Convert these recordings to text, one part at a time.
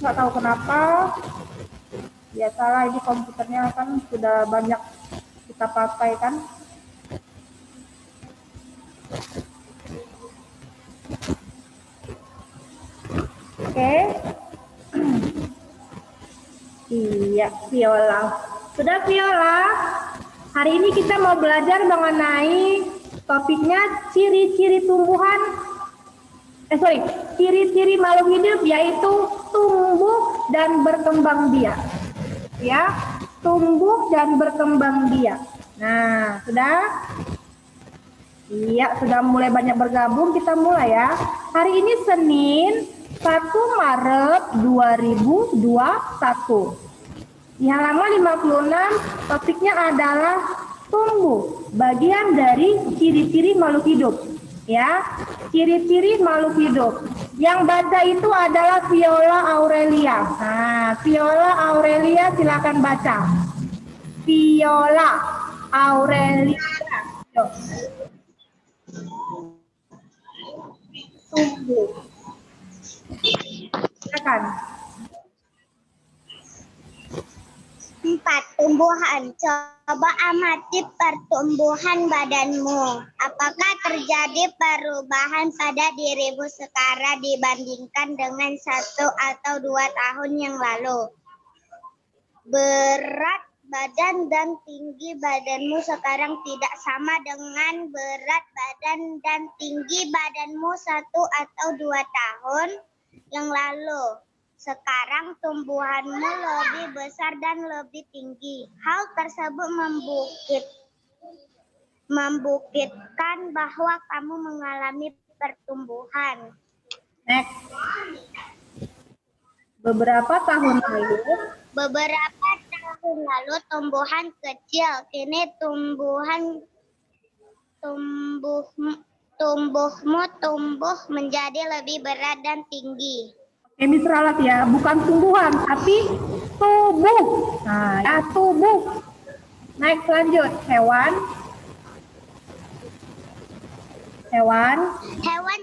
nggak tahu kenapa. Biasalah, ini komputernya kan sudah banyak kita pakai kan. Oke. Iya, Viola. Sudah Viola? Hari ini kita mau belajar mengenai topiknya ciri-ciri tumbuhan. Ciri-ciri makhluk hidup, yaitu tumbuh dan berkembang biak. Ya, tumbuh dan berkembang biak. Nah, sudah? Iya, sudah mulai banyak bergabung. Kita mulai ya. Hari ini Senin 1 Maret 2021. Di halaman 56, topiknya adalah tumbuh, bagian dari ciri-ciri makhluk hidup. Ya, ciri-ciri makhluk hidup. Yang baca itu adalah Viola Aurelia. Nah, Viola Aurelia silakan baca. Viola Aurelia. Yuk. Tumbuh. Silakan. 4. Tumbuhan. Coba amati pertumbuhan badanmu. Apakah terjadi perubahan pada dirimu sekarang dibandingkan dengan 1 atau 2 tahun yang lalu? Berat badan dan tinggi badanmu sekarang tidak sama dengan berat badan dan tinggi badanmu 1 atau 2 tahun yang lalu. Sekarang tumbuhanmu lebih besar dan lebih tinggi. Hal tersebut membuktikan bahwa kamu mengalami pertumbuhan. Next. Beberapa tahun lalu tumbuhan kecil. Kini tumbuhmu tumbuh menjadi lebih berat dan tinggi. Miss ralat ya, bukan tumbuhan, tapi tubuh. Nah, ya tubuh. Next, lanjut. Hewan. Hewan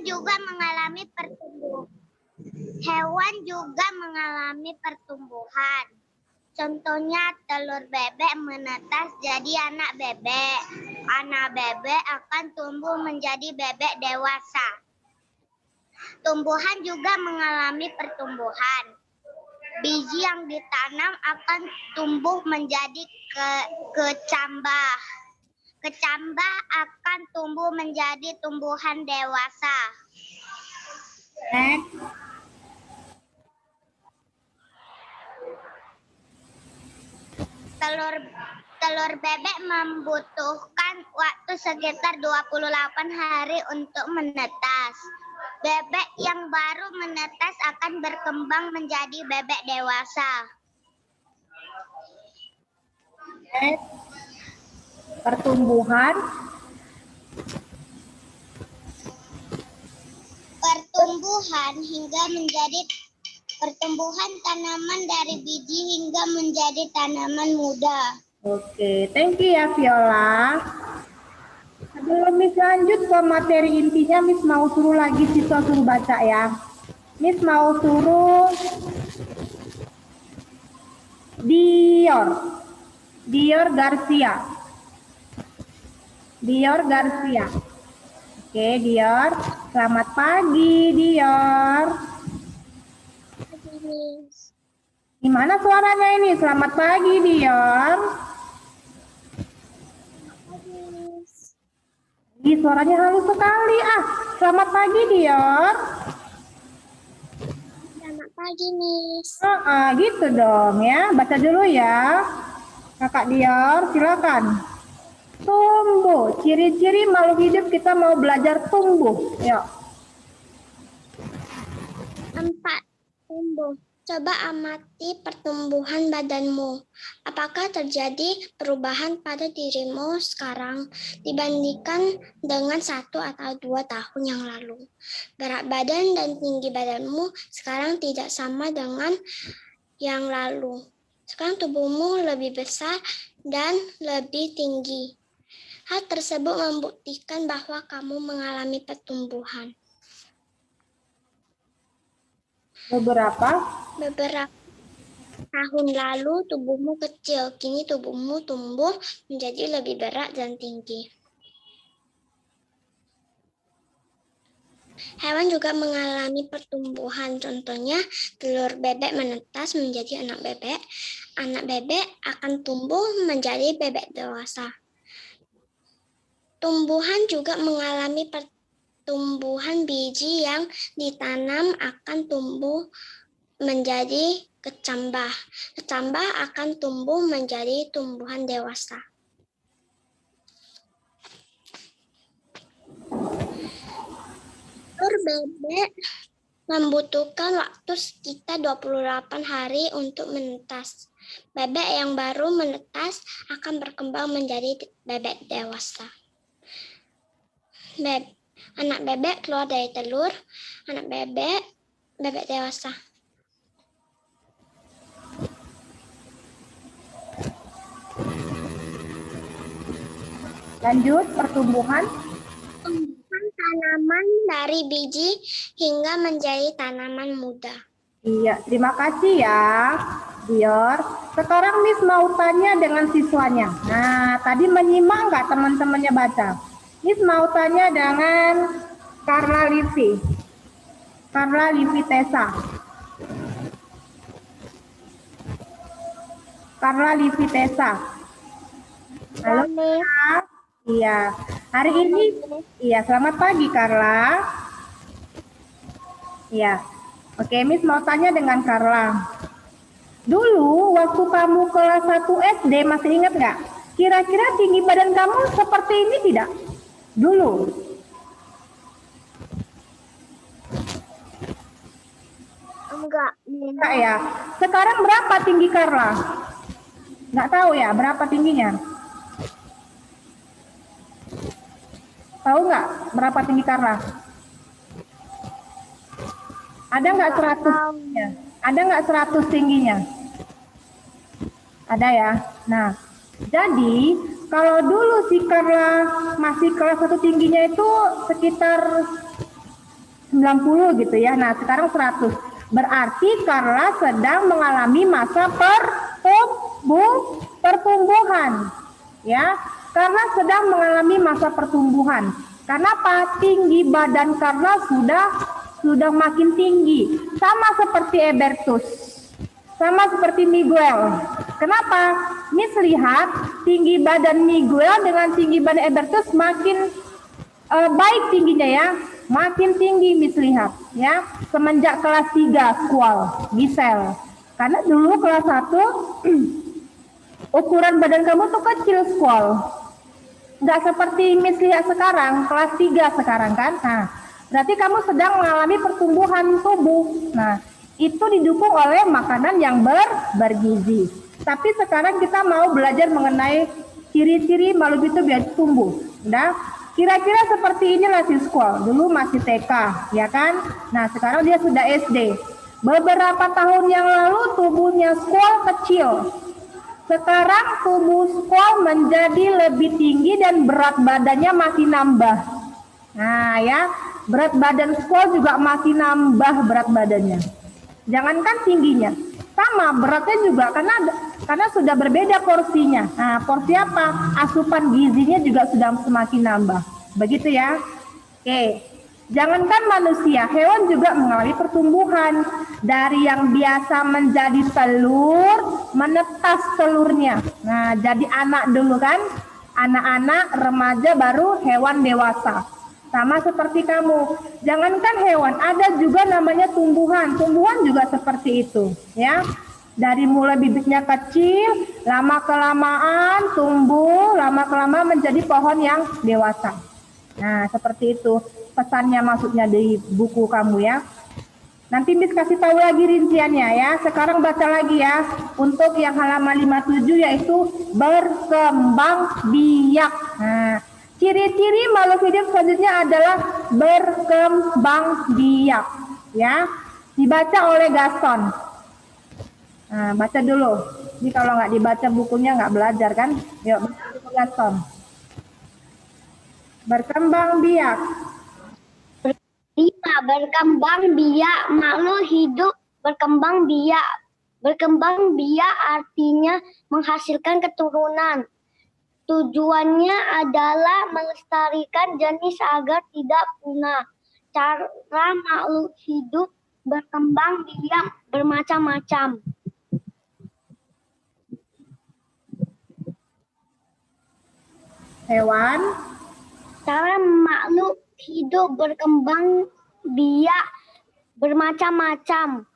juga mengalami pertumbuhan. Contohnya telur bebek menetas jadi anak bebek. Anak bebek akan tumbuh menjadi bebek dewasa. Tumbuhan juga mengalami pertumbuhan. Biji yang ditanam akan tumbuh menjadi kecambah. Kecambah akan tumbuh menjadi tumbuhan dewasa. Telur bebek membutuhkan waktu sekitar 28 hari untuk menetas. Bebek yang baru menetas akan berkembang menjadi bebek dewasa. Pertumbuhan pertumbuhan tanaman dari biji hingga menjadi tanaman muda. Oke, thank you ya Viola. Sebelum Miss lanjut ke materi intinya, Miss mau suruh lagi siswa suruh baca ya. Miss mau suruh Dior Garcia. Oke, Dior. Selamat pagi, Dior. Gimana suaranya ini? Selamat pagi, Dior. Ih, suaranya halus sekali. Selamat pagi, Dior. Selamat pagi, Miss. Gitu dong ya. Baca dulu ya. Kakak Dior, silakan. Tumbuh. Ciri-ciri makhluk hidup kita mau belajar tumbuh. Yuk. 4. Tumbuh. Coba amati pertumbuhan badanmu. Apakah terjadi perubahan pada dirimu sekarang dibandingkan dengan 1 atau 2 tahun yang lalu? Berat badan dan tinggi badanmu sekarang tidak sama dengan yang lalu. Sekarang tubuhmu lebih besar dan lebih tinggi. Hal tersebut membuktikan bahwa kamu mengalami pertumbuhan. Beberapa Beberapa tahun lalu tubuhmu kecil, kini tubuhmu tumbuh menjadi lebih berat dan tinggi. Hewan juga mengalami pertumbuhan, contohnya telur bebek menetas menjadi anak bebek. Anak bebek akan tumbuh menjadi bebek dewasa. Tumbuhan juga mengalami pertumbuhan, biji yang ditanam akan tumbuh menjadi kecambah. Kecambah akan tumbuh menjadi tumbuhan dewasa. Telur bebek membutuhkan waktu sekitar 28 hari untuk menetas. Bebek yang baru menetas akan berkembang menjadi bebek dewasa. Anak bebek keluar dari telur, anak bebek dewasa. Lanjut, pertumbuhan. Tumbuhan tanaman dari biji hingga menjadi tanaman muda. Iya, terima kasih ya, Dior. Sekarang Miss mau tanya dengan siswanya. Nah, tadi menyimak nggak teman-temannya baca? Miss mau tanya dengan Carla Livi. Carla Livi Tessa. Carla Livi Tessa. Halo, Carla. Iya, hari ini, iya, selamat pagi, Carla. Iya, oke, Miss mau tanya dengan Carla. Dulu waktu kamu kelas 1 SD masih ingat nggak? Kira-kira tinggi badan kamu seperti ini tidak? Dulu. Enggak ya. Sekarang berapa tinggi Carla? Nggak tahu ya berapa tingginya? Tahu nggak berapa tinggi Carla? Ada nggak 100 tingginya? Ada nggak 100 tingginya? Ada ya. Nah, jadi kalau dulu si Carla masih kelas 1 tingginya itu sekitar 90 gitu ya. Nah, sekarang 100. Berarti Carla sedang mengalami masa pertumbuhan. Ya, Carla sedang mengalami masa pertumbuhan. Kenapa? Tinggi badan Carla sudah makin tinggi. Sama seperti Ebertus. Sama seperti Miguel. Kenapa? Miss lihat tinggi badan Miguel dengan tinggi badan Ebertus makin baik tingginya ya, makin tinggi Miss lihat ya, semenjak kelas 3 squal Gisel. Karena dulu kelas 1 ukuran badan kamu tuh kecil squal. Nggak seperti Miss lihat sekarang, kelas 3 sekarang kan. Nah, berarti kamu sedang mengalami pertumbuhan tubuh. Nah, itu didukung oleh makanan yang bergizi. Tapi sekarang kita mau belajar mengenai ciri-ciri makhluk itu biar tumbuh. Udah? Kira-kira seperti inilah si Squall. Dulu masih TK, ya kan? Nah, sekarang dia sudah SD. Beberapa tahun yang lalu tubuhnya Squall kecil. Sekarang tubuh Squall menjadi lebih tinggi dan berat badannya masih nambah. Nah, ya, berat badan Squall juga masih nambah berat badannya. Jangankan tingginya, sama beratnya juga karena sudah berbeda porsinya. Nah, porsi apa? Asupan gizinya juga sudah semakin nambah. Begitu ya. Oke. Jangankan manusia, hewan juga mengalami pertumbuhan. Dari yang biasa menjadi telur, menetas telurnya. Nah, jadi anak dulu kan. Anak-anak, remaja, baru hewan dewasa. Sama seperti kamu. Jangankan hewan, ada juga namanya tumbuhan. Tumbuhan juga seperti itu, ya. Dari mulai bibitnya kecil, lama-kelamaan tumbuh, lama-kelamaan menjadi pohon yang dewasa. Nah, seperti itu pesannya maksudnya di buku kamu ya. Nanti Miss kasih tahu lagi rinciannya ya. Sekarang baca lagi ya. Untuk yang halaman 57 yaitu berkembang biak. Nah, ciri-ciri makhluk hidup selanjutnya adalah berkembang biak, ya. Dibaca oleh Gaston. Nah, baca dulu. Jadi kalau nggak dibaca bukunya nggak belajar kan? Yuk, baca dulu Gaston. Berkembang biak. Berkembang biak makhluk hidup berkembang biak. Berkembang biak artinya menghasilkan keturunan. Tujuannya adalah melestarikan jenis agar tidak punah. Cara makhluk hidup berkembang biak bermacam-macam. Hewan. Cara makhluk hidup berkembang biak bermacam-macam.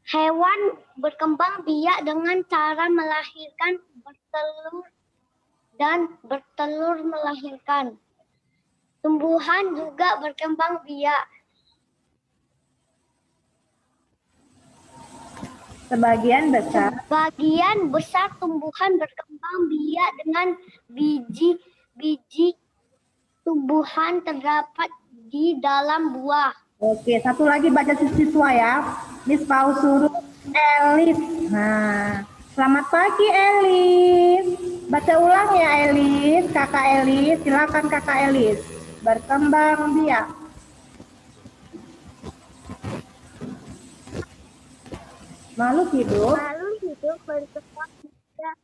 Hewan berkembang biak dengan cara melahirkan, bertelur, dan bertelur melahirkan. Tumbuhan juga berkembang biak. Sebagian besar tumbuhan berkembang biak dengan biji tumbuhan terdapat di dalam buah. Oke, satu lagi baca siswa ya. Miss mau suruh Elis. Nah, selamat pagi Elis. Baca ulang ya Elis, Kakak Elis. Silakan Kakak Elis. Berkembang biak. Makhluk hidup Berkembang biak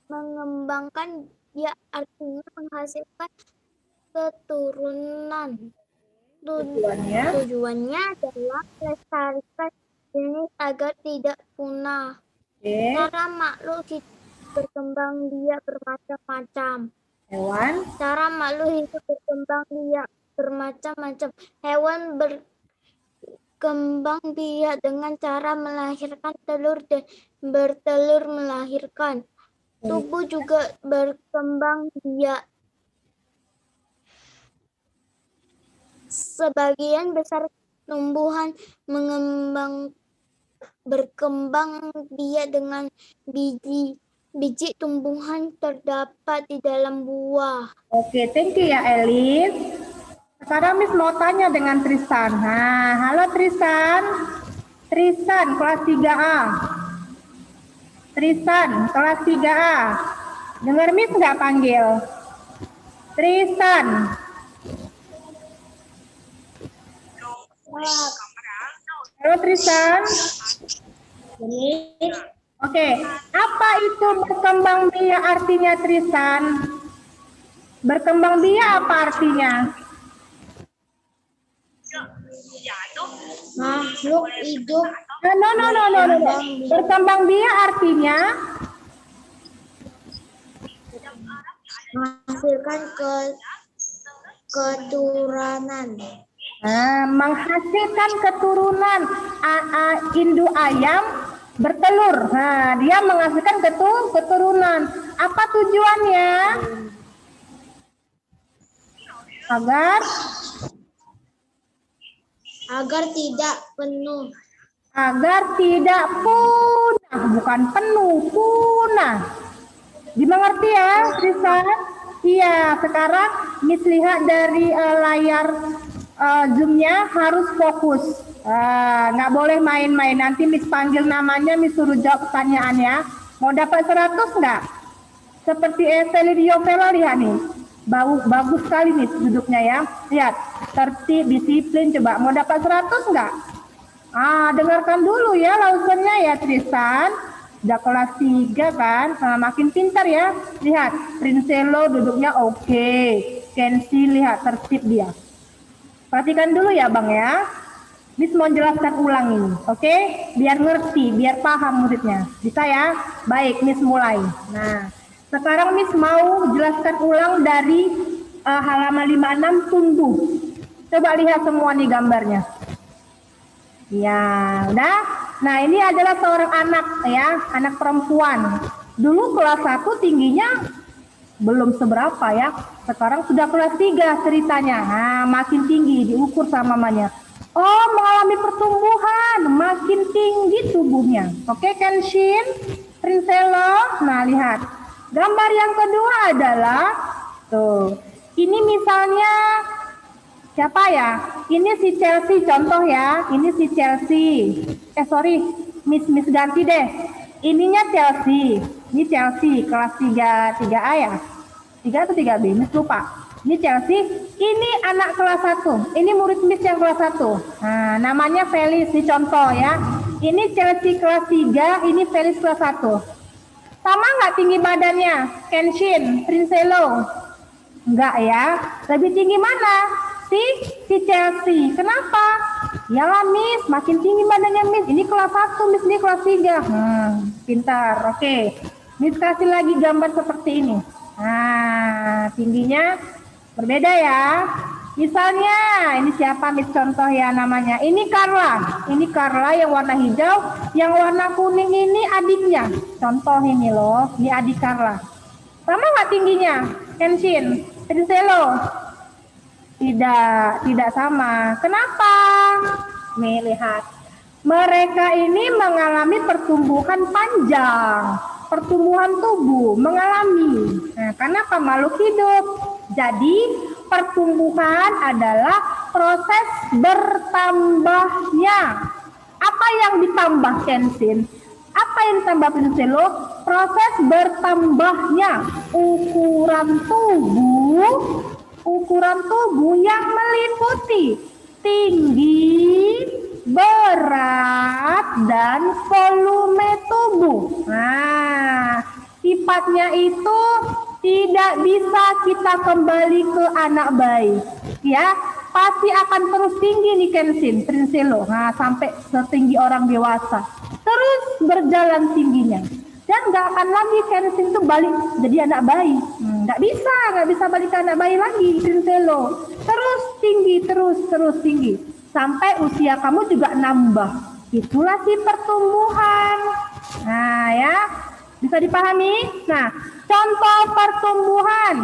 mengembangkan biak artinya menghasilkan keturunan. Tujuannya adalah melestarikan jenis agar tidak punah. Cara makhluk hidup berkembang biak bermacam-macam. Hewan. Cara makhluk hidup berkembang biak bermacam-macam. Hewan berkembang biak dengan cara melahirkan telur dan bertelur melahirkan. Tubuh juga berkembang biak. Sebagian besar tumbuhan berkembang biak dengan biji tumbuhan terdapat di dalam buah. Oke, thank you ya Elis. Sekarang Miss mau tanya dengan Tristan. Nah, halo Tristan. Tristan kelas 3A. Tristan kelas 3A. Dengar Miss nggak panggil? Tristan. Halo Tristan. Oke, apa itu berkembang biak artinya Tristan? Berkembang biak apa artinya? Makhluk hidup. No. Berkembang biak artinya Menghasilkan keturunan. Menghasilkan keturunan. Induk ayam bertelur. Nah, dia menghasilkan keturunan. Apa tujuannya? Agar tidak penuh. Agar tidak punah, bukan penuh, punah. Dimengerti ya, Tristan? Iya, sekarang Miss lihat dari layar Zoom-nya harus fokus. Nggak boleh main-main. Nanti Miss panggil namanya, Miss suruh jawab pertanyaannya. Mau dapat 100 nggak? Seperti Estelia Vela, lihat nih. Bagus sekali nih duduknya ya. Lihat, tertib, disiplin. Coba, mau dapat 100 nggak? Dengarkan dulu ya lausannya ya Tristan. Udah kelas 3 kan, makin pintar ya. Lihat, Prinselo duduknya oke. Kensi lihat tertib dia. Perhatikan dulu ya Bang ya. Miss mau jelaskan ulang ini, oke? Biar ngerti, biar paham muridnya. Bisa ya? Baik, Miss mulai. Nah, sekarang Miss mau jelaskan ulang dari halaman 56 tumbuh. Coba lihat semua nih gambarnya. Ya, udah. Nah, ini adalah seorang anak ya, anak perempuan. Dulu kelas 1 tingginya belum seberapa ya. Sekarang sudah kelas 3 ceritanya. Nah, makin tinggi diukur sama mamanya. Oh, mengalami pertumbuhan, makin tinggi tubuhnya. Oke, Kenshin, Prinselo. Nah, lihat. Gambar yang kedua adalah tuh. Ini misalnya siapa ya? Ini si Chelsea contoh ya. Ini si Chelsea. Miss ganti deh. Ininya Chelsea. Ini Chelsea kelas 3A ya. 3 atau 3B? Miss lupa. Ini Chelsea. Ini anak kelas 1. Ini murid Miss yang kelas 1. Nah, namanya Felis, ini contoh ya. Ini Chelsea kelas 3, ini Felis kelas 1. Sama nggak tinggi badannya? Kenshin, Prinselo? Enggak ya. Lebih tinggi mana? Si Chelsea. Kenapa? Yalah Miss, makin tinggi badannya Miss. Ini kelas 1, Miss ini kelas 3. Pintar. Oke. Miss kasih lagi gambar seperti ini. Nah, tingginya berbeda ya. Misalnya, ini siapa Miss contoh ya namanya? Ini Carla. Ini Carla yang warna hijau, yang warna kuning ini adiknya. Contoh ini loh, ini adik Carla. Sama nggak tingginya? Kenshin, Prinselo? Tidak sama. Kenapa? Nih lihat. Mereka ini mengalami pertumbuhan panjang, pertumbuhan tubuh mengalami. Nah, karena apa? Makhluk hidup. Jadi pertumbuhan adalah proses bertambahnya. Apa yang ditambah Kenshin? Apa yang ditambah Prinselo? Proses bertambahnya ukuran tubuh yang meliputi tinggi, berat, dan volume tubuh. Nah, sifatnya itu tidak bisa kita kembali ke anak bayi, ya. Pasti akan terus tinggi nih Kenshin, Prinselo. Nah, sampai setinggi orang dewasa. Terus berjalan tingginya. Dan nggak akan lagi Kenshin itu balik jadi anak bayi. Nggak bisa balik ke anak bayi lagi, Prinselo. Terus tinggi, terus tinggi. Sampai usia kamu juga nambah. Itulah si pertumbuhan. Nah ya, bisa dipahami? Nah, contoh pertumbuhan.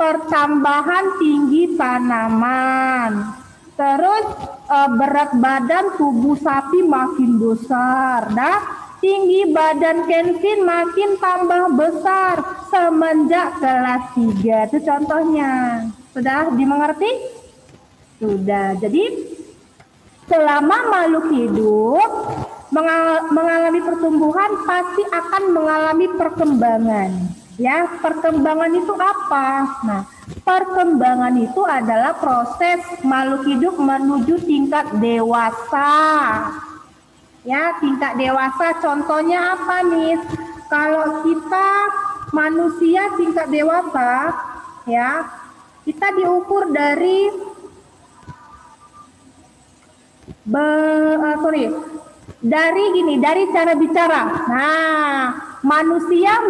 Pertambahan tinggi tanaman. Terus berat badan tubuh sapi makin besar. Nah, tinggi badan Kenshin makin tambah besar semenjak kelas 3. Itu contohnya. Sudah dimengerti? Sudah. Jadi selama makhluk hidup mengalami pertumbuhan pasti akan mengalami perkembangan. Ya, perkembangan itu apa? Nah, perkembangan itu adalah proses makhluk hidup menuju tingkat dewasa. Ya, tingkat dewasa contohnya apa, Miss? Kalau kita manusia tingkat dewasa, ya, kita diukur dari dari cara bicara. Nah, manusia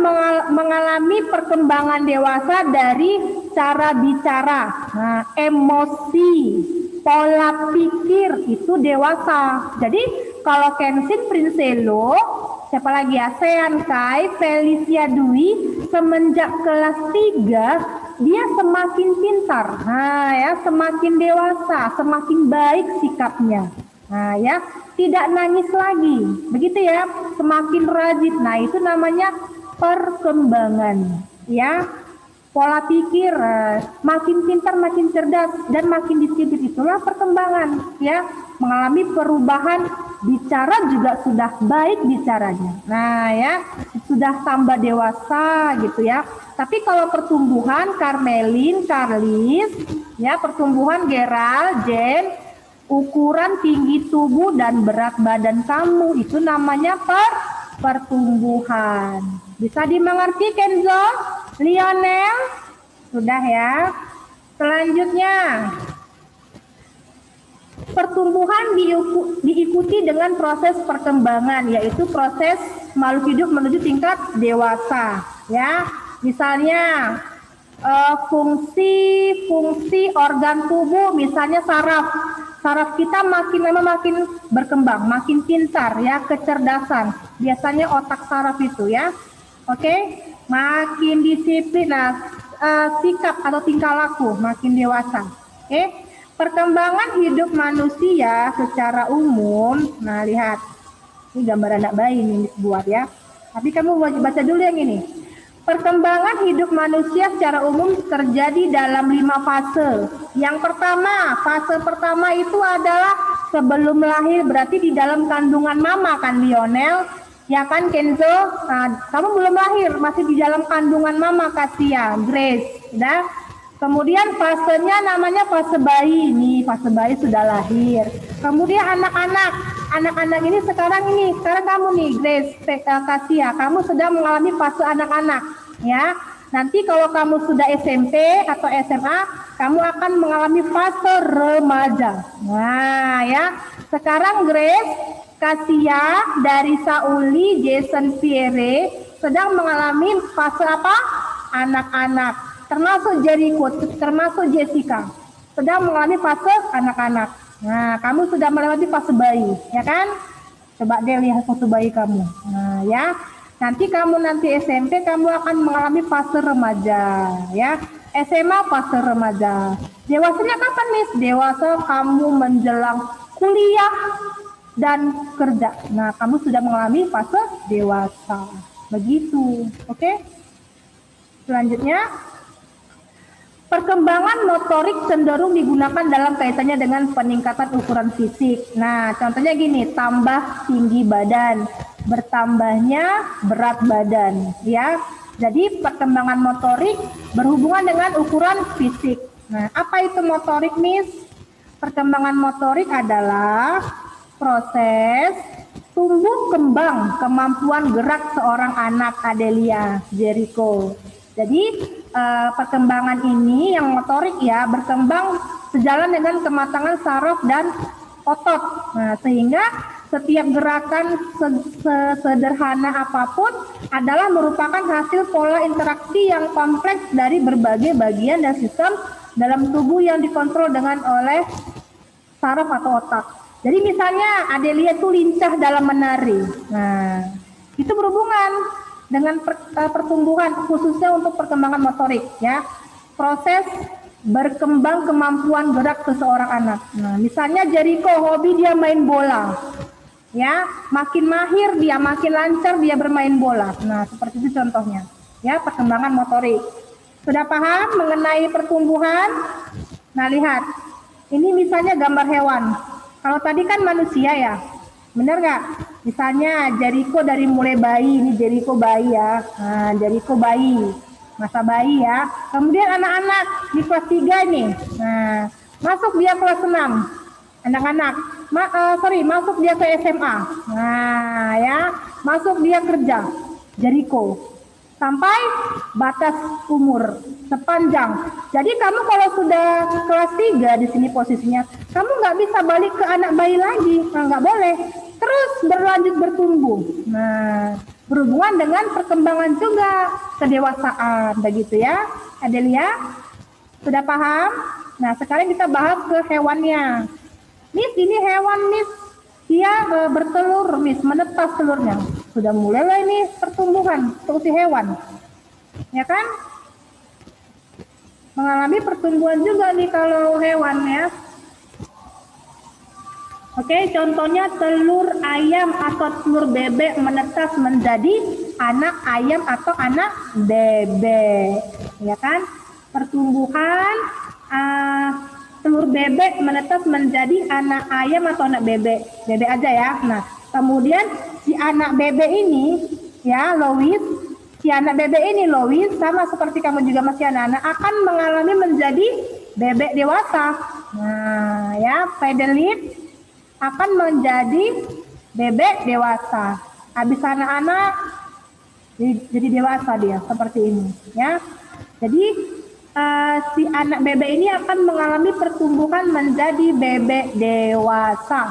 mengalami perkembangan dewasa dari cara bicara. Nah, emosi, pola pikir itu dewasa. Jadi kalau Kenshin, Prinselo, siapa lagi ya? Sean Kai, Felicia Dwi, semenjak kelas 3 dia semakin pintar. Nah, ya, semakin dewasa, semakin baik sikapnya. Nah, ya, tidak nangis lagi. Begitu ya, semakin rajin. Nah, itu namanya perkembangan, ya. Pola pikir makin pintar, makin cerdas, dan makin disiplin, itulah perkembangan, ya. Mengalami perubahan, bicara juga sudah baik bicaranya. Nah, ya, sudah tambah dewasa gitu ya. Tapi kalau pertumbuhan Carmelin, Carlis, ya, pertumbuhan Gerald, Jen, ukuran tinggi tubuh dan berat badan kamu itu namanya pertumbuhan. Bisa dimengerti Kenzo? Lionel? Sudah ya. Selanjutnya, pertumbuhan diikuti dengan proses perkembangan, yaitu proses makhluk hidup menuju tingkat dewasa. Ya, misalnya fungsi organ tubuh, misalnya saraf kita makin lama makin berkembang, makin pintar ya, kecerdasan. Biasanya otak saraf itu ya. Oke, makin disiplin, sikap atau tingkah laku makin dewasa. Oke. Perkembangan hidup manusia secara umum, nah lihat, ini gambar anak bayi ini buat ya. Tapi kamu baca dulu yang ini. Perkembangan hidup manusia secara umum terjadi dalam 5 fase. Yang pertama, fase pertama itu adalah sebelum lahir, berarti di dalam kandungan mama kan Lionel, ya kan Kenzo? Nah, kamu belum lahir, masih di dalam kandungan mama Kasia, Grace, udah. Kemudian fasenya namanya fase bayi. Nih, fase bayi sudah lahir. Kemudian anak-anak. Anak-anak ini sekarang kamu nih, Grace, Kasia, kamu sedang mengalami fase anak-anak, ya. Nanti kalau kamu sudah SMP atau SMA, kamu akan mengalami fase remaja. Nah, ya. Sekarang Grace, Kasia, dari Sauli, Jason Pierre sedang mengalami fase apa? Anak-anak. Termasuk Jericho, termasuk Jessica, sedang mengalami fase anak-anak. Nah, kamu sudah melewati fase bayi, ya kan? Coba deh lihat foto bayi kamu. Nah, ya. Nanti SMP, kamu akan mengalami fase remaja, ya. SMA fase remaja. Dewasanya kapan, Miss? Dewasa kamu menjelang kuliah dan kerja. Nah, kamu sudah mengalami fase dewasa. Begitu, oke? Selanjutnya, perkembangan motorik cenderung digunakan dalam kaitannya dengan peningkatan ukuran fisik. Nah, contohnya gini, tambah tinggi badan, bertambahnya berat badan, ya. Jadi perkembangan motorik berhubungan dengan ukuran fisik. Nah, apa itu motorik, Miss? Perkembangan motorik adalah proses tumbuh kembang kemampuan gerak seorang anak, Adelia, Jericho. Jadi perkembangan ini yang motorik ya berkembang sejalan dengan kematangan saraf dan otot. Nah, sehingga setiap gerakan sederhana apapun adalah merupakan hasil pola interaksi yang kompleks dari berbagai bagian dan sistem dalam tubuh yang dikontrol oleh saraf atau otak. Jadi misalnya Adelia itu lincah dalam menari. Nah, itu berhubungan dengan pertumbuhan khususnya untuk perkembangan motorik, ya. Proses berkembang kemampuan gerak seseorang anak. Nah, misalnya Jericho hobi dia main bola, ya. Makin mahir dia, makin lancar dia bermain bola. Nah, seperti itu contohnya, ya, perkembangan motorik. Sudah paham mengenai pertumbuhan? Nah, lihat, ini misalnya gambar hewan. Kalau tadi kan manusia ya, benar nggak? Misalnya Jericho dari mulai bayi, ini Jericho bayi ya. Nah, Jericho bayi, masa bayi ya. Kemudian anak-anak di kelas 3 nih. Nah, masuk dia kelas 6. Anak-anak, masuk dia ke SMA. Nah, ya, masuk dia kerja. Jericho. Sampai batas umur sepanjang. Jadi kamu kalau sudah kelas 3 di sini posisinya, kamu nggak bisa balik ke anak bayi lagi. Nah, nggak boleh. Terus berlanjut bertumbuh. Nah, berhubungan dengan perkembangan juga kedewasaan, begitu ya, Adelia? Sudah paham? Nah, sekarang kita bahas ke hewannya. Miss, ini hewan, Miss. Dia bertelur, Miss, menetas telurnya. Sudah mulai ini pertumbuhan untuk si hewan. Ya kan? Mengalami pertumbuhan juga nih kalau hewan ya. Oke, contohnya telur ayam atau telur bebek menetas menjadi anak ayam atau anak bebek, ya kan? Pertumbuhan telur bebek menetas menjadi anak ayam atau anak bebek, bebek aja ya. Nah, kemudian si anak bebek ini, ya Lois, si anak bebek ini Lois sama seperti kamu juga masih anak-anak akan mengalami menjadi bebek dewasa. Nah, ya, Fidelit akan menjadi bebek dewasa. Habis anak-anak jadi dewasa dia seperti ini, ya. Jadi si anak bebek ini akan mengalami pertumbuhan menjadi bebek dewasa.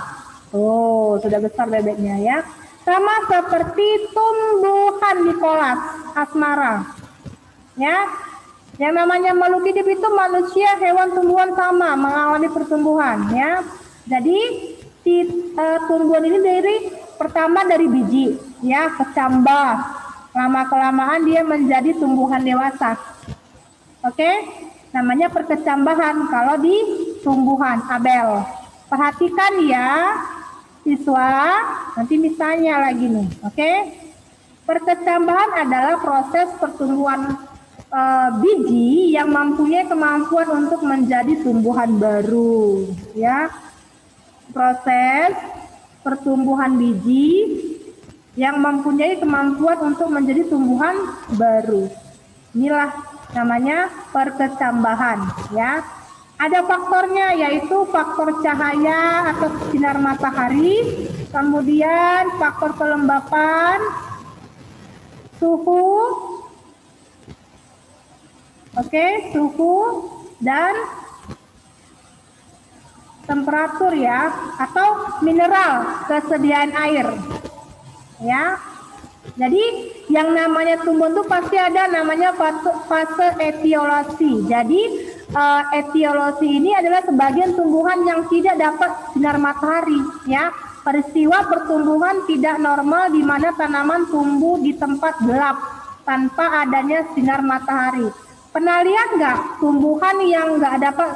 Oh, sudah besar bebeknya ya. Sama seperti tumbuhan Nicholas asmara. Ya. Yang namanya makhluk hidup itu manusia, hewan, tumbuhan sama mengalami pertumbuhan, ya. Jadi tumbuhan ini pertama dari biji, ya, kecambah. Lama-kelamaan dia menjadi tumbuhan dewasa. Oke, namanya perkecambahan kalau di tumbuhan. Abel, perhatikan ya, siswa. Nanti misalnya lagi nih, oke? Perkecambahan adalah proses pertumbuhan biji yang mempunyai kemampuan untuk menjadi tumbuhan baru, ya. Proses pertumbuhan biji yang mempunyai kemampuan untuk menjadi tumbuhan baru. Inilah namanya perkecambahan, ya. Ada faktornya, yaitu faktor cahaya atau sinar matahari, kemudian faktor kelembapan, suhu, suhu dan temperatur, ya, atau mineral, kesediaan air, ya. Jadi yang namanya tumbuhan itu pasti ada namanya fase etiolasi. Jadi etiolasi ini adalah sebagian tumbuhan yang tidak dapat sinar matahari, ya. Peristiwa pertumbuhan tidak normal di mana tanaman tumbuh di tempat gelap tanpa adanya sinar matahari. Pernah lihat nggak tumbuhan yang nggak dapat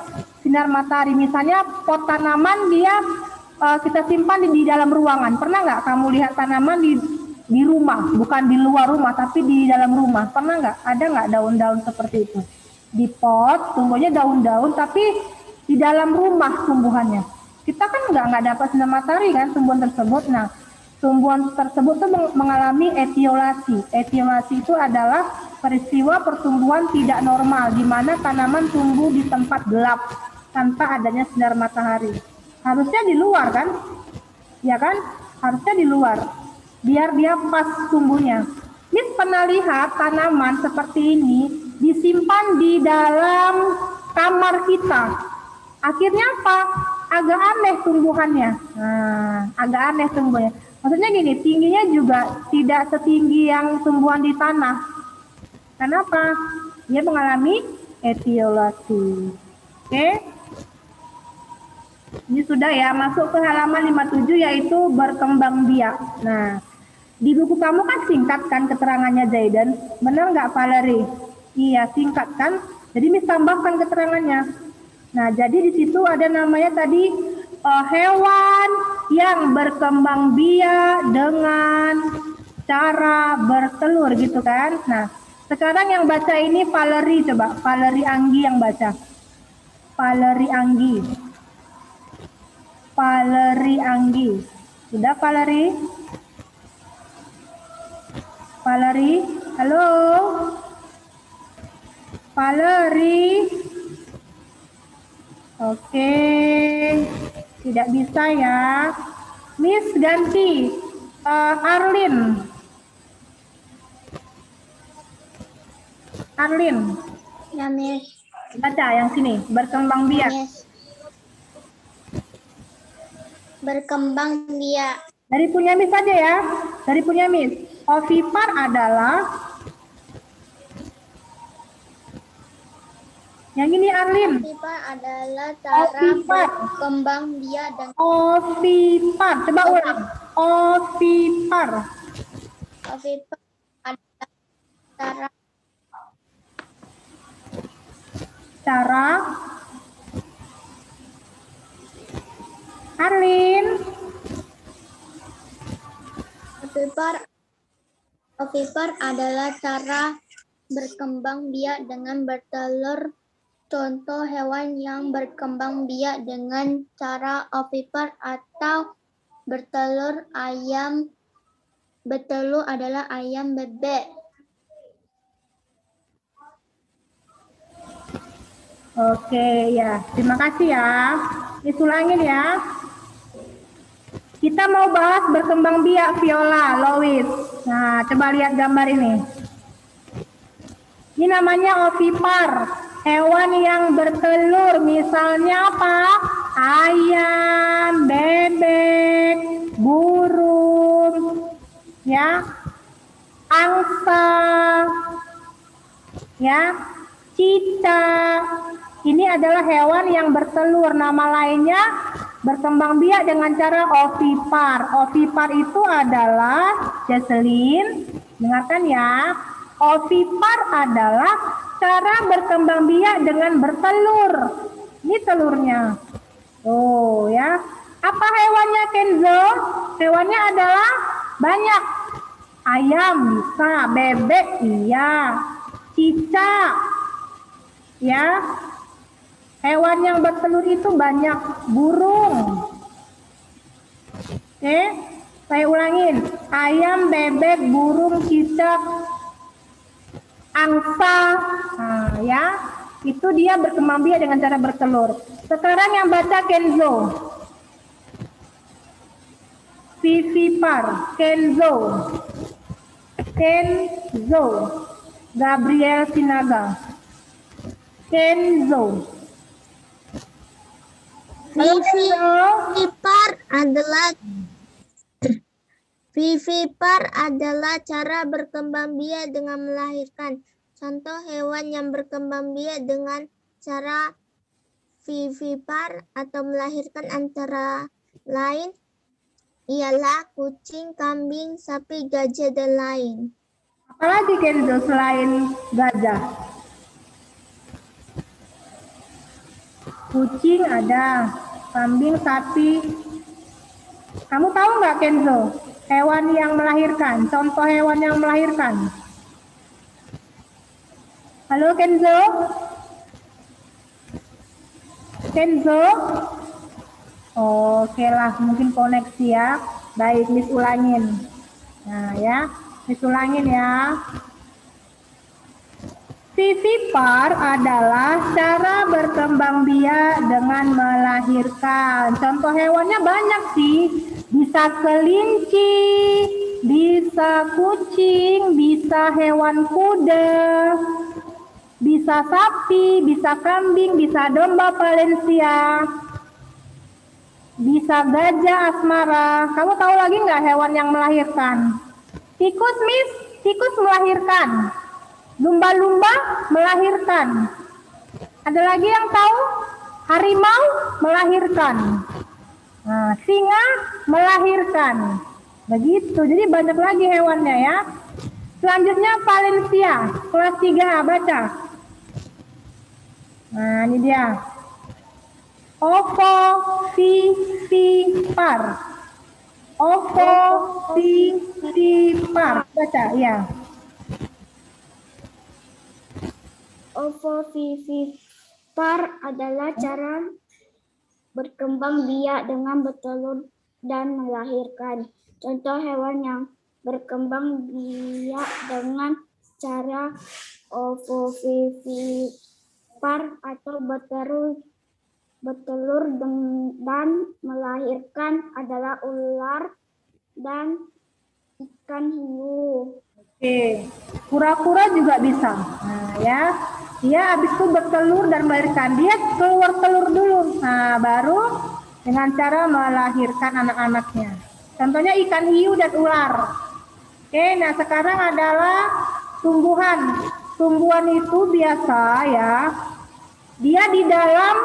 sinar matahari? Misalnya pot tanaman dia kita simpan di dalam ruangan. Pernah nggak kamu lihat tanaman di rumah, bukan di luar rumah, tapi di dalam rumah? Pernah nggak? Ada nggak daun-daun seperti itu? Di pot, tumbuhnya daun-daun, tapi di dalam rumah tumbuhannya. Kita kan nggak dapat sinar matahari kan tumbuhan tersebut. Nah, tumbuhan tersebut tuh mengalami etiolasi. Etiolasi itu adalah peristiwa pertumbuhan tidak normal, di mana tanaman tumbuh di tempat gelap tanpa adanya sinar matahari. Harusnya di luar kan? Ya kan? Harusnya di luar. Biar dia pas tumbuhnya. Miss pernah lihat tanaman seperti ini disimpan di dalam kamar kita. Akhirnya apa? Agak aneh tumbuhannya. Nah, agak aneh tumbuhnya. Maksudnya gini, tingginya juga tidak setinggi yang tumbuhan di tanah. Kenapa? Dia mengalami etiolasi. Oke? Ini sudah ya, masuk ke halaman 57 yaitu berkembang biak. Nah, di buku kamu kan singkat kan keterangannya Zaidan, benar nggak Valerie? Iya singkat kan, jadi Miss tambahkan keterangannya. Nah jadi di situ ada namanya tadi hewan yang berkembang biak dengan cara bertelur gitu kan. Nah sekarang yang baca ini Valerie, coba Valerie Anggi yang baca. Valerie Anggi. Valerie Anggi. Sudah Valerie? Valerie, halo? Valerie? Oke, tidak bisa ya. Miss ganti, Arlin. Arlin. Ya, Miss. Baca yang sini, berkembang biak. Yes. Berkembang biak. Dari punya Miss saja ya, dari punya Miss. Ovipar adalah yang ini Arlin. Ovipar adalah cara berkembang biak dan ovipar. Coba ulang. Ovipar. ovipar adalah cara Arlin. Ovipar adalah cara berkembang biak dengan bertelur. Contoh hewan yang berkembang biak dengan cara ovipar atau bertelur adalah ayam bebek. Oke ya, terima kasih ya. Disulangin ya. Kita mau bahas berkembang biak Viola, Lois. Nah, coba lihat gambar ini. Ini namanya ovipar, hewan yang bertelur. Misalnya apa? Ayam, bebek, burung, ya, angsa, ya, cicak. Ini adalah hewan yang bertelur. Nama lainnya berkembang biak dengan cara ovipar. Ovipar itu adalah, Jesselyn, dengarkan ya. Ovipar adalah cara berkembang biak dengan bertelur. Ini telurnya. Oh ya. Apa hewannya Kenzo? Hewannya adalah banyak. Ayam bisa, bebek iya, cicak, ya. Hewan yang bertelur itu banyak, burung. Oke, saya ulangin. Ayam, bebek, burung, cicak, angsa, nah, ya, itu dia berkembang biak dengan cara bertelur. Sekarang yang baca Kenzo, vivipar, Kenzo, Gabriel Sinaga, Kenzo. Halo, Kenzo. Vivipar adalah cara berkembang biak dengan melahirkan. Contoh hewan yang berkembang biak dengan cara vivipar atau melahirkan antara lain ialah kucing, kambing, sapi, gajah, dan lain. Apalagi Kenzo selain gajah? Kucing ada, kambing, sapi. Kamu tahu nggak Kenzo? Hewan yang melahirkan, contoh hewan yang melahirkan. Halo Kenzo? Kenzo? Oke lah, mungkin koneksi ya. Baik, Miss ulangin. Nah ya, Miss ulangin ya. Vivipar adalah cara berkembang biak dengan melahirkan. Contoh hewannya banyak sih. Bisa kelinci, bisa kucing, bisa hewan kuda, bisa sapi, bisa kambing, bisa domba Valencia, bisa gajah asmara. Kamu tahu lagi nggak hewan yang melahirkan? Tikus, Miss, tikus melahirkan. Lumba-lumba melahirkan. Ada lagi yang tahu? Harimau melahirkan. Nah, singa melahirkan. Begitu. Jadi banyak lagi hewannya ya. Selanjutnya Valencia, kelas 3A, baca. Nah, ini dia. Ovovivipar. Ovovivipar. Baca, ya. Ovovivipar adalah cara berkembang biak dengan bertelur dan melahirkan. Contoh hewan yang berkembang biak dengan cara ovovivipar atau bertelur dan melahirkan adalah ular dan ikan hiu. Oke, kura-kura juga bisa. Nah ya, dia habis itu bertelur dan melahirkan. Dia keluar telur dulu. Nah baru dengan cara melahirkan anak-anaknya. Contohnya ikan hiu dan ular. Oke, nah sekarang adalah tumbuhan. Tumbuhan itu biasa ya. Dia di dalam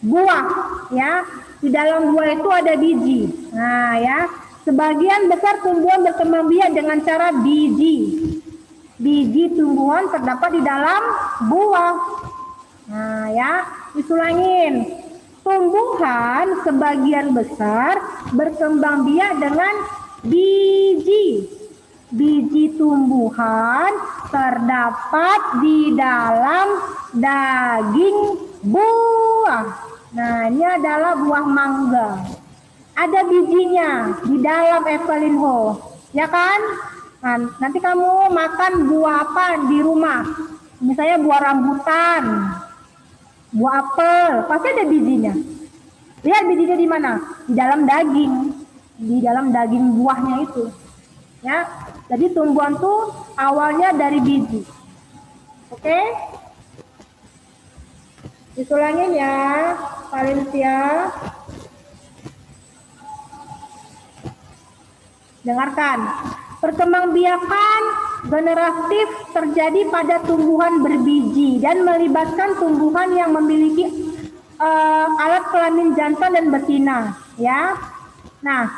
buah ya. Di dalam buah itu ada biji. Nah ya. Sebagian besar tumbuhan berkembang biak dengan cara biji. Biji tumbuhan terdapat di dalam buah. Nah ya, disulangin. Tumbuhan sebagian besar berkembang biak dengan biji. Biji tumbuhan terdapat di dalam daging buah. Nah, ini adalah buah mangga. Ada bijinya di dalam Evelyn Ho, ya kan? Nah, nanti kamu makan buah apa di rumah? Misalnya buah rambutan, buah apel, pasti ada bijinya. Lihat bijinya di mana? Di dalam daging buahnya itu. Ya, jadi tumbuhan tuh awalnya dari biji. Oke? Disulangin ya, Valencia. Dengarkan, perkembangbiakan generatif terjadi pada tumbuhan berbiji dan melibatkan tumbuhan yang memiliki alat kelamin jantan dan betina, ya. Nah,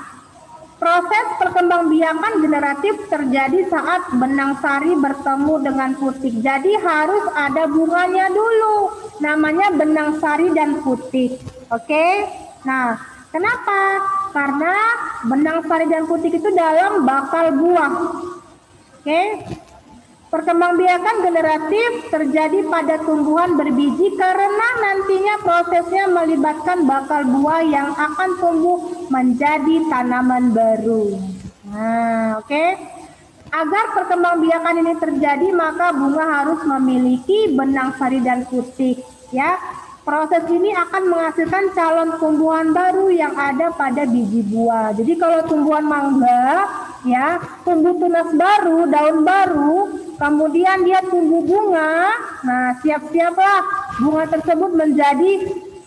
proses perkembangbiakan generatif terjadi saat benang sari bertemu dengan putik. Jadi harus ada bunganya dulu, namanya benang sari dan putik. Oke? Nah, kenapa? Karena benang sari dan putik itu dalam bakal buah. Oke? Perkembangbiakan generatif terjadi pada tumbuhan berbiji karena nantinya prosesnya melibatkan bakal buah yang akan tumbuh menjadi tanaman baru. Nah, oke. Agar perkembangbiakan ini terjadi, maka bunga harus memiliki benang sari dan putik. Ya, proses ini akan menghasilkan calon tumbuhan baru yang ada pada biji buah. Jadi kalau tumbuhan mangga, ya, tumbuh tunas baru, daun baru, kemudian dia tumbuh bunga. Nah, siap-siaplah bunga tersebut menjadi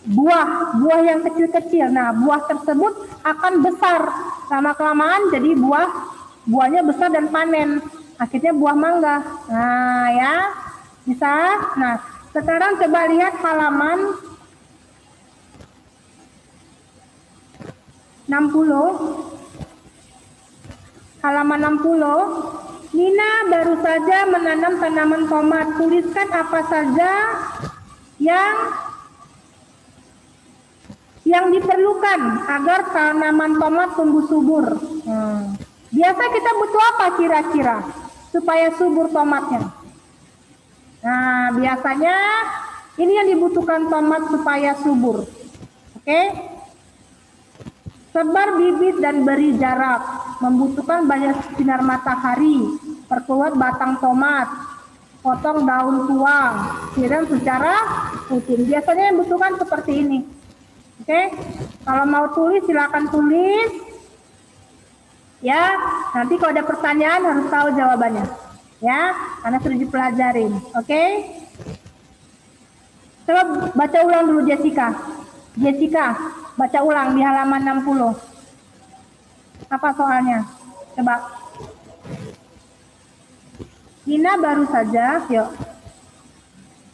buah yang kecil-kecil. Nah, buah tersebut akan besar. Lama-kelamaan jadi buahnya besar dan panen. Akhirnya buah mangga. Nah, ya. Bisa? Nah, sekarang coba lihat halaman 60. Halaman 60. Nina baru saja menanam tanaman tomat. Tuliskan apa saja yang diperlukan agar tanaman tomat tumbuh subur. Biasa kita butuh apa kira-kira supaya subur tomatnya? Nah, biasanya ini yang dibutuhkan tomat supaya subur. Oke? Sebar bibit dan beri jarak. Membutuhkan banyak sinar matahari. Perkuat batang tomat. Potong daun tuang. Siram secara rutin. Biasanya yang dibutuhkan seperti ini. Oke? Kalau mau tulis silakan tulis. Ya, nanti kalau ada pertanyaan harus tahu jawabannya. Ya, karena sudah dipelajarin. Oke? Coba baca ulang dulu Jessica. Jessica, baca ulang di halaman 60. Apa soalnya? Coba. Nina baru saja, yuk.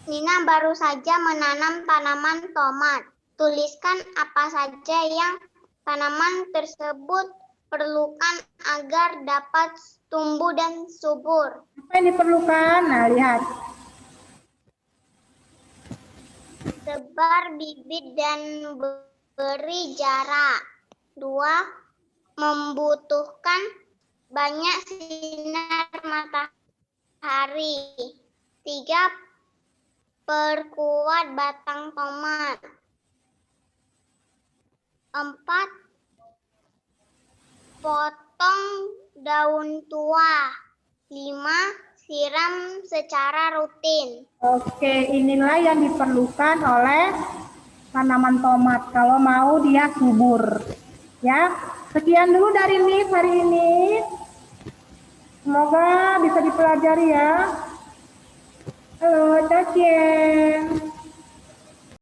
Nina baru saja menanam tanaman tomat. Tuliskan apa saja yang tanaman tersebut perlukan agar dapat tumbuh dan subur. Apa yang diperlukan? Nah, lihat. Sebar bibit dan beri jarak. 2. Membutuhkan banyak sinar matahari. 3. Perkuat batang tomat. 4. Potong daun tua. 5. Siram secara rutin. Oke, inilah yang diperlukan oleh tanaman tomat kalau mau dia subur. Ya, sekian dulu dari Miss hari ini. Semoga bisa dipelajari ya. Halo, Cacien.